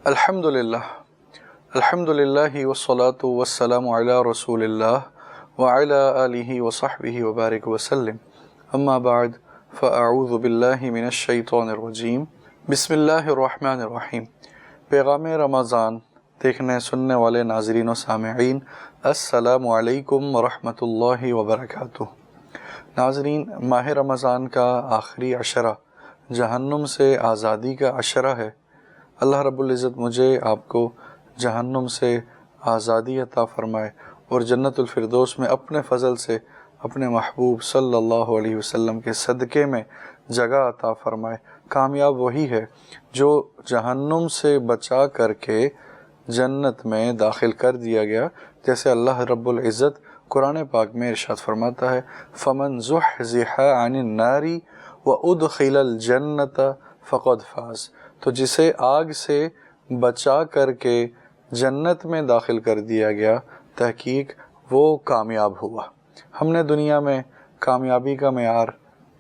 الحمدللہ والصلاة والسلام علی رسول اللہ وعلی آلہ وصحبہ وبارک وسلم اما بعد فاعوذ باللہ من الشیطان الرجیم بسم اللہ الرحمن الرحیم۔ پیغام رمضان دیکھنے سننے والے ناظرین و سامعین، السلام علیکم ورحمۃ اللہ وبرکاتہ۔ ناظرین، ماہ رمضان کا آخری عشرہ جہنم سے آزادی کا عشرہ ہے۔ اللہ رب العزت مجھے آپ کو جہنم سے آزادی عطا فرمائے اور جنت الفردوس میں اپنے فضل سے اپنے محبوب صلی اللہ علیہ وسلم کے صدقے میں جگہ عطا فرمائے۔ کامیاب وہی ہے جو جہنم سے بچا کر کے جنت میں داخل کر دیا گیا، جیسے اللہ رب العزت قرآن پاک میں ارشاد فرماتا ہے، فَمَنْ زُحْزِحَ عَنِ النَّارِ وَأُدْخِلَ الْجَنَّةَ فَقَدْ فَازَ۔ تو جسے آگ سے بچا کر کے جنت میں داخل کر دیا گیا، تحقیق وہ کامیاب ہوا۔ ہم نے دنیا میں کامیابی کا معیار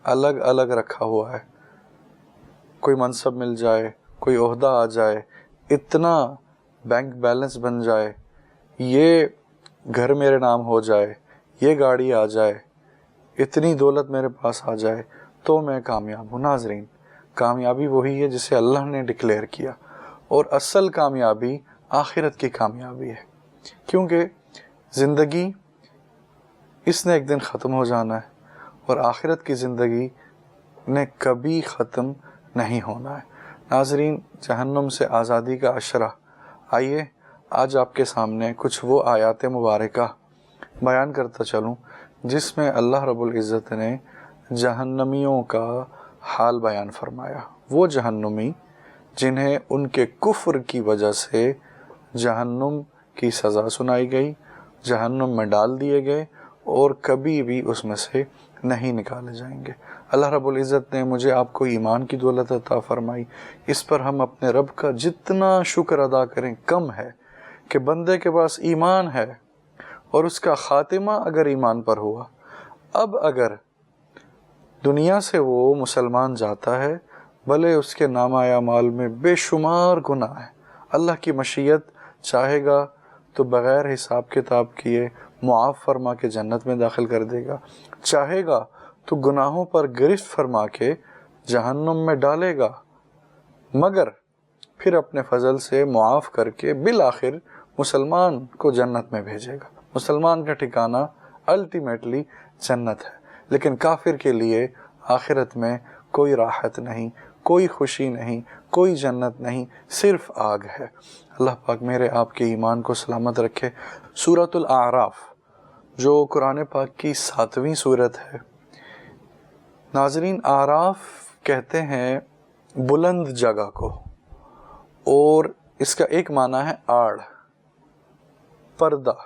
الگ الگ رکھا ہوا ہے، کوئی منصب مل جائے، کوئی عہدہ آ جائے، اتنا بینک بیلنس بن جائے، یہ گھر میرے نام ہو جائے، یہ گاڑی آ جائے، اتنی دولت میرے پاس آ جائے تو میں کامیاب ہوں۔ ناظرین، کامیابی وہی ہے جسے اللہ نے ڈکلیئر کیا، اور اصل کامیابی آخرت کی کامیابی ہے، کیونکہ زندگی اس نے ایک دن ختم ہو جانا ہے اور آخرت کی زندگی نے کبھی ختم نہیں ہونا ہے۔ ناظرین، جہنم سے آزادی کا عشرہ، آئیے آج آپ کے سامنے کچھ وہ آیات مبارکہ بیان کرتا چلوں جس میں اللہ رب العزت نے جہنمیوں کا حال بیان فرمایا۔ وہ جہنمی جنہیں ان کے کفر کی وجہ سے جہنم کی سزا سنائی گئی، جہنم میں ڈال دیے گئے اور کبھی بھی اس میں سے نہیں نکالے جائیں گے۔ اللہ رب العزت نے مجھے آپ کو ایمان کی دولت عطا فرمائی، اس پر ہم اپنے رب کا جتنا شکر ادا کریں کم ہے کہ بندے کے پاس ایمان ہے اور اس کا خاتمہ اگر ایمان پر ہوا۔ اب اگر دنیا سے وہ مسلمان جاتا ہے، بھلے اس کے نامہ اعمال میں بے شمار گناہ ہیں، اللہ کی مشیت چاہے گا تو بغیر حساب کتاب کیے معاف فرما کے جنت میں داخل کر دے گا، چاہے گا تو گناہوں پر گرفت فرما کے جہنم میں ڈالے گا، مگر پھر اپنے فضل سے معاف کر کے بالآخر مسلمان کو جنت میں بھیجے گا۔ مسلمان کا ٹھکانہ الٹیمیٹلی جنت ہے، لیکن کافر کے لیے آخرت میں کوئی راحت نہیں، کوئی خوشی نہیں، کوئی جنت نہیں، صرف آگ ہے۔ اللہ پاک میرے آپ کے ایمان کو سلامت رکھے۔ سورۃ الاعراف جو قرآن پاک کی 7ویں سورت ہے۔ ناظرین، اعراف کہتے ہیں بلند جگہ کو، اور اس کا ایک معنی ہے آڑ، پردہ،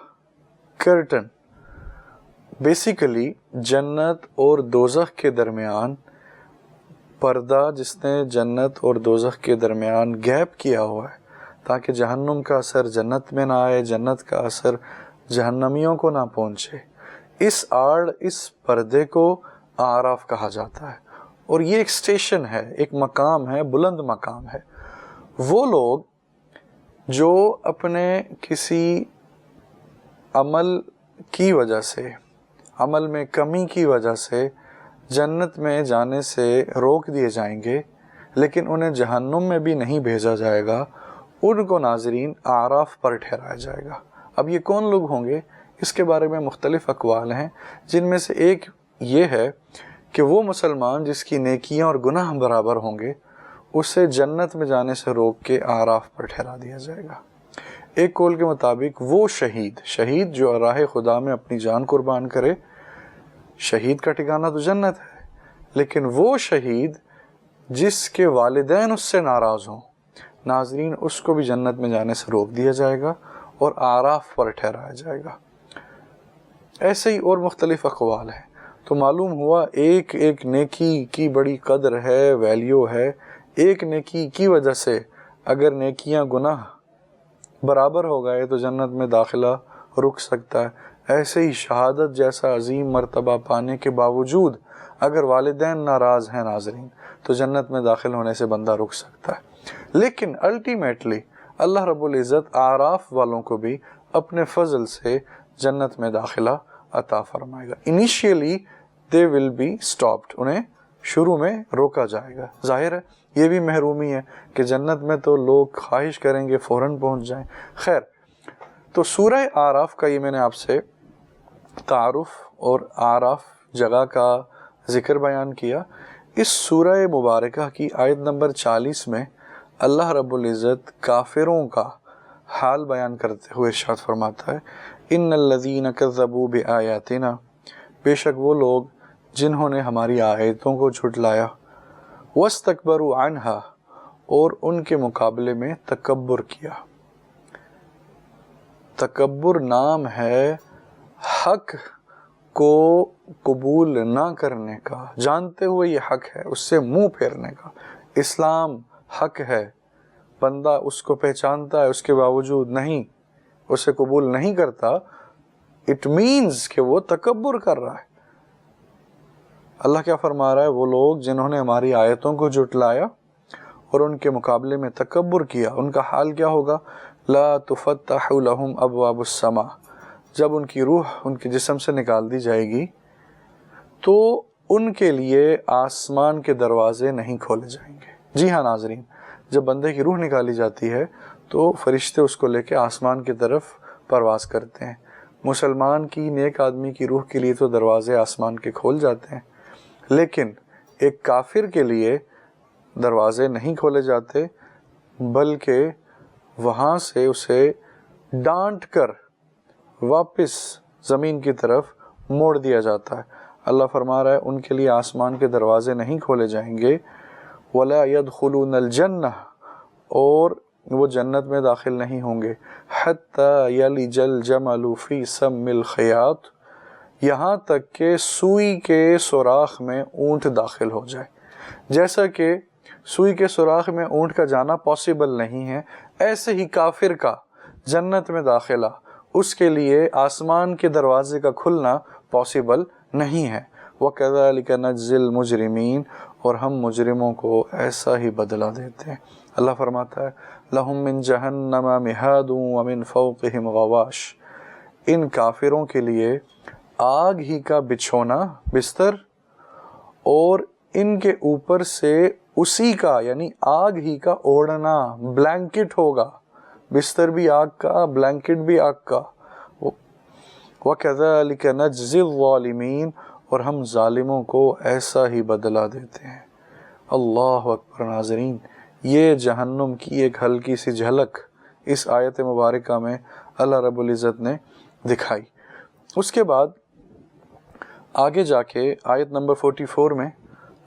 کرٹن۔ بیسیکلی جنت اور دوزخ کے درمیان پردہ جس نے جنت اور دوزخ کے درمیان گیپ کیا ہوا ہے، تاکہ جہنم کا اثر جنت میں نہ آئے، جنت کا اثر جہنمیوں کو نہ پہنچے۔ اس آڑ، اس پردے کو اعراف کہا جاتا ہے، اور یہ ایک سٹیشن ہے، ایک مقام ہے، بلند مقام ہے۔ وہ لوگ جو اپنے کسی عمل کی وجہ سے، عمل میں کمی کی وجہ سے جنت میں جانے سے روک دیے جائیں گے، لیکن انہیں جہنم میں بھی نہیں بھیجا جائے گا، ان کو ناظرین اعراف پر ٹھہرایا جائے گا۔ اب یہ کون لوگ ہوں گے؟ اس کے بارے میں مختلف اقوال ہیں، جن میں سے ایک یہ ہے کہ وہ مسلمان جس کی نیکیاں اور گناہ برابر ہوں گے، اسے جنت میں جانے سے روک کے اعراف پر ٹھہرا دیا جائے گا۔ ایک قول کے مطابق وہ شہید جو راہ خدا میں اپنی جان قربان کرے، شہید کا ٹھکانہ تو جنت ہے، لیکن وہ شہید جس کے والدین اس سے ناراض ہوں، ناظرین اس کو بھی جنت میں جانے سے روک دیا جائے گا اور اعراف پر ٹھہرایا جائے گا۔ ایسے ہی اور مختلف اقوال ہیں۔ تو معلوم ہوا ایک ایک نیکی کی بڑی قدر ہے، ویلیو ہے۔ ایک نیکی کی وجہ سے اگر نیکیاں گناہ برابر ہو گئے تو جنت میں داخلہ رک سکتا ہے۔ ایسے ہی شہادت جیسا عظیم مرتبہ پانے کے باوجود اگر والدین ناراض ہیں ناظرین، تو جنت میں داخل ہونے سے بندہ رک سکتا ہے۔ لیکن الٹیمیٹلی اللہ رب العزت اعراف والوں کو بھی اپنے فضل سے جنت میں داخلہ عطا فرمائے گا. Initially they will be stopped, انہیں شروع میں روکا جائے گا. ظاہر ہے یہ بھی محرومی ہے کہ جنت میں تو لوگ خواہش کریں گے فوراً پہنچ جائیں. خیر، تو سورہ اعراف کا یہ میں نے آپ سے تعارف اور اعراف جگہ کا ذکر بیان کیا. اس سورہ مبارکہ کی آیت نمبر 40 میں اللہ رب العزت کافروں کا حال بیان کرتے ہوئے ارشاد فرماتا ہے ان الذین کذبوا بآیاتنا، بے شک وہ لوگ جنہوں نے ہماری آیتوں کو جھٹلایا، واستکبروا عنہا، اور ان کے مقابلے میں تکبر کیا. تکبر نام ہے حق کو قبول نہ کرنے کا، جانتے ہوئے یہ حق ہے اس سے منہ پھیرنے کا. اسلام حق ہے، بندہ اس کو پہچانتا ہے، اس کے باوجود نہیں اسے قبول نہیں کرتا، اٹ مینز کہ وہ تکبر کر رہا ہے. اللہ کیا فرما رہا ہے؟ وہ لوگ جنہوں نے ہماری آیتوں کو جھٹلایا اور ان کے مقابلے میں تکبر کیا، ان کا حال کیا ہوگا؟ لا تفتح لهم ابواب السماء، جب ان کی روح ان کے جسم سے نکال دی جائے گی تو ان کے لیے آسمان کے دروازے نہیں کھولے جائیں گے. جی ہاں ناظرین، جب بندے کی روح نکالی جاتی ہے تو فرشتے اس کو لے کے آسمان کی طرف پرواز کرتے ہیں. مسلمان کی، نیک آدمی کی روح کے لیے تو دروازے آسمان کے کھول جاتے ہیں، لیکن ایک کافر کے لیے دروازے نہیں کھولے جاتے، بلکہ وہاں سے اسے ڈانٹ کر واپس زمین کی طرف موڑ دیا جاتا ہے. اللہ فرما رہا ہے ان کے لیے آسمان کے دروازے نہیں کھولے جائیں گے. وَلَا يَدْخُلُونَ الْجَنَّةَ، اور وہ جنت میں داخل نہیں ہوں گے. حَتَّى يَلِجَ الْجَمَلُ فِي سَمِّ الْخِيَاطِ، یہاں تک کہ سوئی کے سوراخ میں اونٹ داخل ہو جائے. جیسا کہ سوئی کے سوراخ میں اونٹ کا جانا پاسبل نہیں ہے، ایسے ہی کافر کا جنت میں داخلہ، اس کے لیے آسمان کے دروازے کا کھلنا پاسبل نہیں ہے. وَكَذَلِكَ نَجْزِي الْمُجْرِمِينَ، اور ہم مجرموں کو ایسا ہی بدلہ دیتے ہیں. اللہ فرماتا ہے لَهُم مِّن جَهَنَّمَ مِهَادٌ وَمِن فَوْقِهِمْ غَوَاشٍ، ان کافروں کے لیے آگ ہی کا بچھونا، بستر، اور ان کے اوپر سے اسی کا یعنی آگ ہی کا اوڑھنا، بلینکٹ ہوگا. بستر بھی آگ کا، بلینکٹ بھی آگ کا. وَكَذَلِكَ نَجْزِي الظَّالِمِينَ، اور ہم ظالموں کو ایسا ہی بدلہ دیتے ہیں. اللہ اکبر. ناظرین، یہ جہنم کی ایک ہلکی سی جھلک اس آیت مبارکہ میں اللہ رب العزت نے دکھائی. اس کے بعد آگے جا کے آیت نمبر 44 میں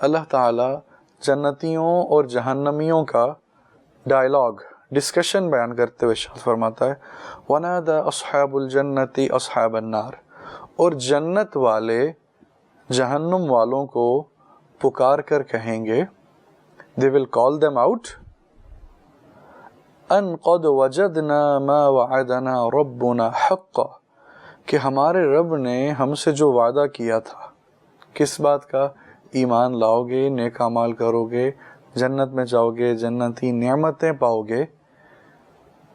اللہ تعالی جنتیوں اور جہنمیوں کا ڈائلاگ، ڈسکشن بیان کرتے ہوئے ارشاد فرماتا ہے وَنَادَى أَصْحَابُ الْجَنَّةِ أَصْحَابَ النَّارِ، اور جنت والے جہنم والوں کو پکار کر کہیں گے، they will call them out، أَن قَدْ وَجَدْنَا مَا وَعَدَنَا رَبُّنَا حَقًّا، کہ ہمارے رب نے ہم سے جو وعدہ کیا تھا. کس بات کا؟ ایمان لاؤ گے، نیک اعمال کرو گے، جنت میں جاؤ گے، جنتی نعمتیں پاؤ گے.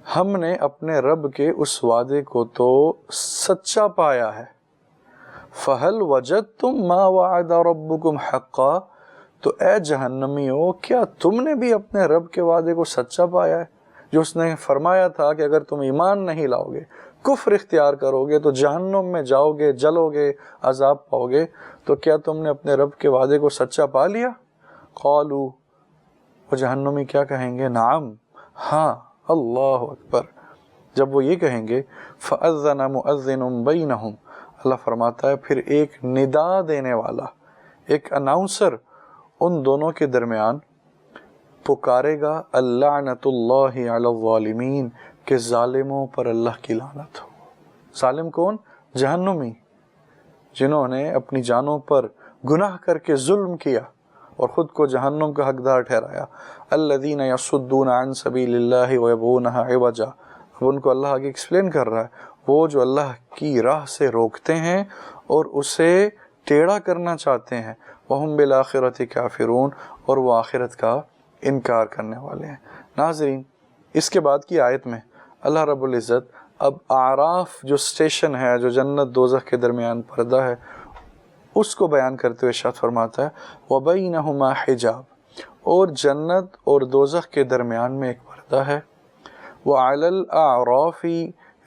ہم نے اپنے رب کے اس وعدے کو تو سچا پایا ہے. فَهَلْ وَجَدْتُمْ مَا وَعَدَ رَبُّكُمْ حَقًّا، تو اے جہنمیوں، کیا تم نے بھی اپنے رب کے وعدے کو سچا پایا ہے؟ جو اس نے فرمایا تھا کہ اگر تم ایمان نہیں لاؤ گے، کفر اختیار کرو گے تو جہنم میں جاؤ گے، جلو گے، عذاب پاؤ گے. تو کیا تم نے اپنے رب کے وعدے کو سچا پا لیا؟ قالوا، وہ جہنمی کیا کہیں گے؟ نعم، ہاں. اللہ اکبر. جب وہ یہ کہیں گے فَأَذَّنَ مُؤَذِّنٌ بَيْنَهُمْ، اللہ فرماتا ہے پھر ایک ندا دینے والا، ایک اناؤنسر ان دونوں کے درمیان پکارے گا اللعنۃ اللہ علی الظالمین، کہ ظالموں پر اللہ کی لعنت ہو. ظالم کون؟ جہنمی، جنہوں نے اپنی جانوں پر گناہ کر کے ظلم کیا اور خود کو جہنم کا حقدار ٹھہرایا. الذین یصدون عن سبیل اللہ ویبغونہا عوجا، اب ان کو اللہ آگے ایکسپلین کر رہا ہے، وہ جو اللہ کی راہ سے روکتے ہیں اور اسے ٹیڑھا کرنا چاہتے ہیں. وہم بالآخرۃ کافرون، اور وہ آخرت کا انکار کرنے والے ہیں. ناظرین، اس کے بعد کی آیت میں اللہ رب العزت اب اعراف جو سٹیشن ہے، جو جنت دوزخ کے درمیان پردہ ہے، اس کو بیان کرتے ہوئے ارشاد فرماتا ہے وَبَيْنَهُمَا حِجَابٌ، اور جنت اور دوزخ کے درمیان میں ایک پردہ ہے۔ وَعَلَى الْأَعْرَافِ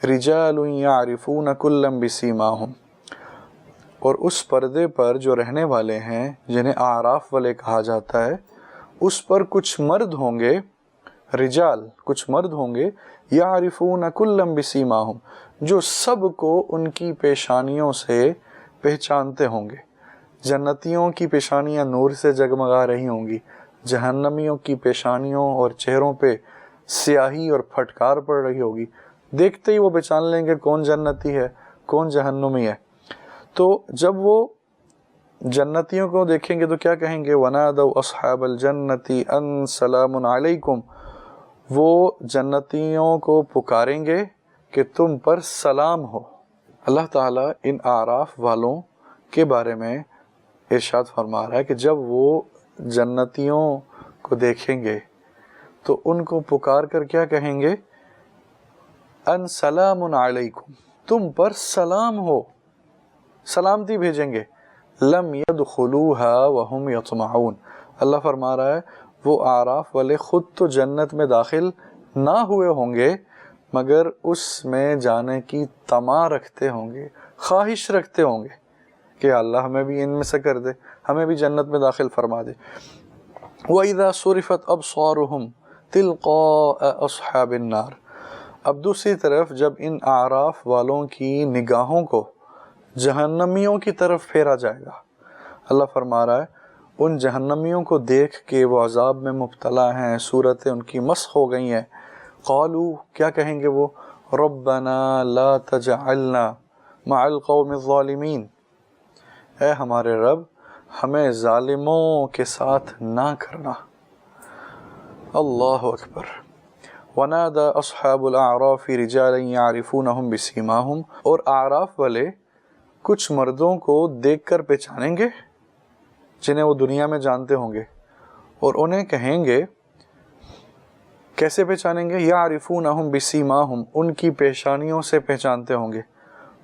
رِجَالٌ يَعْرِفُونَ كُلًّا بِسِيمَاهُمْ، اور اس پردے پر جو رہنے والے ہیں جنہیں اعراف والے کہا جاتا ہے، اس پر کچھ مرد ہوں گے، رجال، کچھ مرد ہوں گے، یعرفون کلا بسیماہم، جو سب کو ان کی پیشانیوں سے پہچانتے ہوں گے۔ جنتیوں کی پیشانیاں نور سے جگمگا رہی ہوں گی، جہنمیوں کی پیشانیوں اور چہروں پہ سیاہی اور پھٹکار پڑ رہی ہوگی۔ دیکھتے ہی وہ پہچان لیں گے کون جنتی ہے کون جہنمی ہے۔ تو جب وہ جنتیوں کو دیکھیں گے تو کیا کہیں گے؟ وَنَادَوْا أَصْحَابَ الْجَنَّةِ أَن سَلَامٌ عَلَيْكُمْ، وہ جنتیوں کو پکاریں گے کہ تم پر سلام ہو۔ اللہ تعالیٰ ان اعراف والوں کے بارے میں ارشاد فرما رہا ہے کہ جب وہ جنتیوں کو دیکھیں گے تو ان کو پکار کر کیا کہیں گے؟ ان سلام علیکم، تم پر سلام ہو، سلامتی بھیجیں گے۔ لم يدخلوها وهم يطمعون، اللہ فرما رہا ہے وہ اعراف والے خود تو جنت میں داخل نہ ہوئے ہوں گے مگر اس میں جانے کی طمع رکھتے ہوں گے، خواہش رکھتے ہوں گے کہ اللہ ہمیں بھی ان میں سے کر دے، ہمیں بھی جنت میں داخل فرما دے۔ وَإِذَا صُرِفَتْ أَبْصَارُهُمْ تِلْقَاءَ أَصْحَابِ النَّارِ، اب دوسری طرف جب ان اعراف والوں کی نگاہوں کو جہنمیوں کی طرف پھیرا جائے گا، اللہ فرما رہا ہے ان جہنمیوں کو دیکھ کے وہ عذاب میں مبتلا ہیں، صورتیں ان کی مسخ ہو گئی ہیں۔ قالوا، کیا کہیں گے وہ؟ ربنا لا تجعلنا مع القوم الظالمین، اے ہمارے رب ہمیں ظالموں کے ساتھ نہ کرنا۔ اللہ اکبر۔ ونادى اصحاب الاعراف رجالا يعرفونهم بسيماهم، اور اعراف والے کچھ مردوں کو دیکھ کر پہچانیں گے جنہیں وہ دنیا میں جانتے ہوں گے، اور انہیں کہیں گے، کیسے پہچانیں گے؟ یعرفونہم بسیماہم، ان کی پیشانیوں سے پہچانتے ہوں گے۔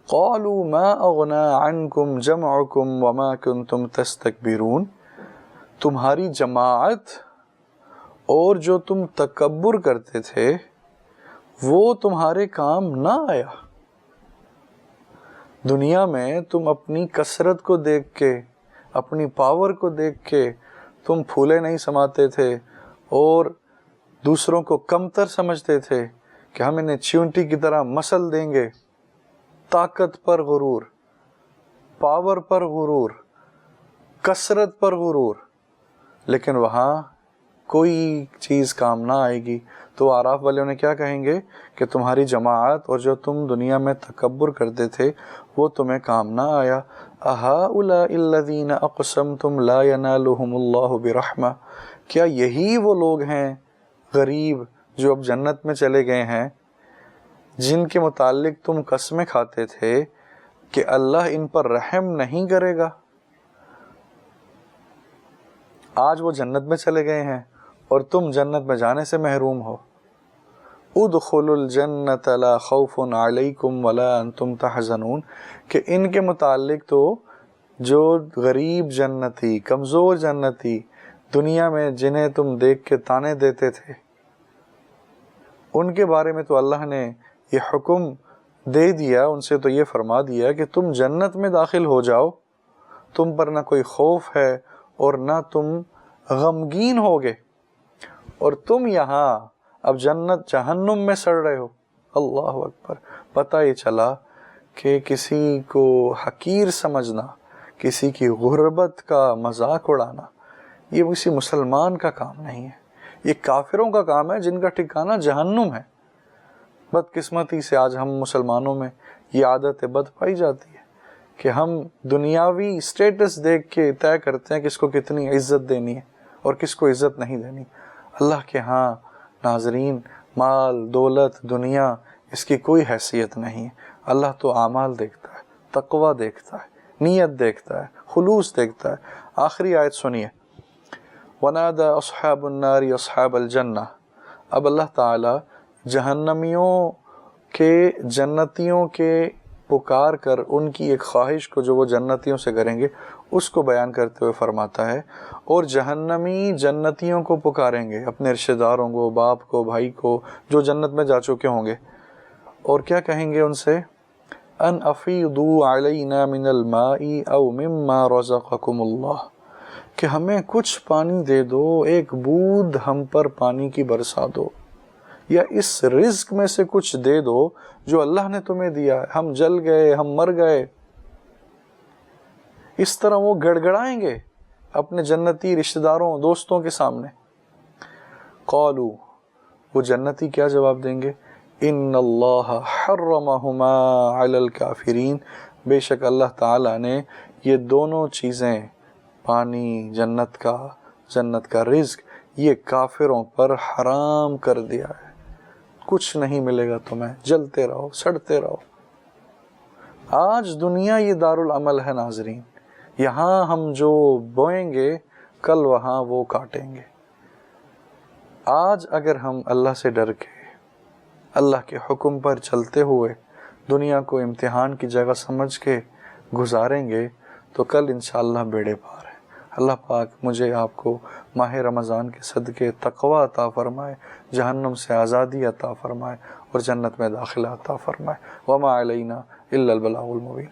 قالوا ما اغنى عنکم جمعکم وما کنتم تستکبرون، تمہاری جماعت اور جو تم تکبر کرتے تھے وہ تمہارے کام نہ آیا۔ دنیا میں تم اپنی کثرت کو دیکھ کے، اپنی پاور کو دیکھ کے تم پھولے نہیں سماتے تھے اور دوسروں کو کمتر سمجھتے تھے کہ ہم انہیں چیونٹی کی طرح مسل دیں گے۔ طاقت پر غرور، پاور پر غرور، کثرت پر غرور، لیکن وہاں کوئی چیز کام نہ آئے گی۔ تو اعراف والے انہیں کیا کہیں گے کہ تمہاری جماعت اور جو تم دنیا میں تکبر کرتے تھے وہ تمہیں کام نہ آیا۔ اہؤلاء الذین اقسمتم لا ینالهم اللہ برحمہ، کیا یہی وہ لوگ ہیں غریب جو اب جنت میں چلے گئے ہیں جن کے متعلق تم قسمیں کھاتے تھے کہ اللہ ان پر رحم نہیں کرے گا؟ آج وہ جنت میں چلے گئے ہیں اور تم جنت میں جانے سے محروم ہو۔ ادخلوا الجنت لا خوف علیکم ولا انتم تحزنون، کہ ان کے متعلق تو جو غریب جنتی، کمزور جنتی دنیا میں جنہیں تم دیکھ کے تانے دیتے تھے، ان کے بارے میں تو اللہ نے یہ حکم دے دیا، ان سے تو یہ فرما دیا کہ تم جنت میں داخل ہو جاؤ، تم پر نہ کوئی خوف ہے اور نہ تم غمگین ہوگے، اور تم یہاں اب جنت جہنم میں سڑ رہے ہو۔ اللہ اکبر۔ پتہ یہ چلا کہ کسی کو حقیر سمجھنا، کسی کی غربت کا مذاق اڑانا، یہ کسی مسلمان کا کام نہیں ہے، یہ کافروں کا کام ہے جن کا ٹھکانہ جہنم ہے۔ بدقسمتی سے آج ہم مسلمانوں میں یہ عادت بد پائی جاتی ہے کہ ہم دنیاوی سٹیٹس دیکھ کے طے کرتے ہیں کس کو کتنی عزت دینی ہے اور کس کو عزت نہیں دینی۔ اللہ کے ہاں ناظرین، مال، دولت، دنیا، اس کی کوئی حیثیت نہیں ہے۔ اللہ تو اعمال دیکھتا ہے، تقوی دیکھتا ہے، نیت دیکھتا ہے، خلوص دیکھتا ہے۔ آخری آیت سنیے، وَنَادَى أَصْحَابُ النَّارِ أَصْحَابَ الْجَنَّةِ اب اللہ تعالیٰ جہنمیوں کے جنتیوں کے پکار کر ان کی ایک خواہش کو جو وہ جنتیوں سے کریں گے اس کو بیان کرتے ہوئے فرماتا ہے، اور جہنمی جنتیوں کو پکاریں گے، اپنے رشتہ داروں کو، باپ کو، بھائی کو، جو جنت میں جا چکے ہوں گے، اور کیا کہیں گے ان سے؟ ان افیضوا علینا من الماء او مما رزقکم اللہ، کہ ہمیں کچھ پانی دے دو، ایک بوند ہم پر پانی کی برسا دو، یا اس رزق میں سے کچھ دے دو جو اللہ نے تمہیں دیا ہے، ہم جل گئے، ہم مر گئے۔ اس طرح وہ گڑ گڑائیں گے اپنے جنتی رشتہ داروں، دوستوں کے سامنے۔ قالو، وہ جنتی کیا جواب دیں گے؟ ان اللہ حرمہما علی الکافرین، بے شک اللہ تعالیٰ نے یہ دونوں چیزیں، پانی، جنت کا رزق، یہ کافروں پر حرام کر دیا ہے، کچھ نہیں ملے گا تمہیں، جلتے رہو، سڑتے رہو۔ آج دنیا یہ دارالعمل ہے ناظرین، یہاں ہم جو بوئیں گے کل وہاں وہ کاٹیں گے۔ آج اگر ہم اللہ سے ڈر کے، اللہ کے حکم پر چلتے ہوئے دنیا کو امتحان کی جگہ سمجھ کے گزاریں گے تو کل انشاءاللہ بیڑے پار ہے۔ اللہ پاک مجھے آپ کو ماہ رمضان کے صدقے تقوی عطا فرمائے، جہنم سے آزادی عطا فرمائے، اور جنت میں داخلہ عطا فرمائے۔ وما علینا الا البلاغ المبین۔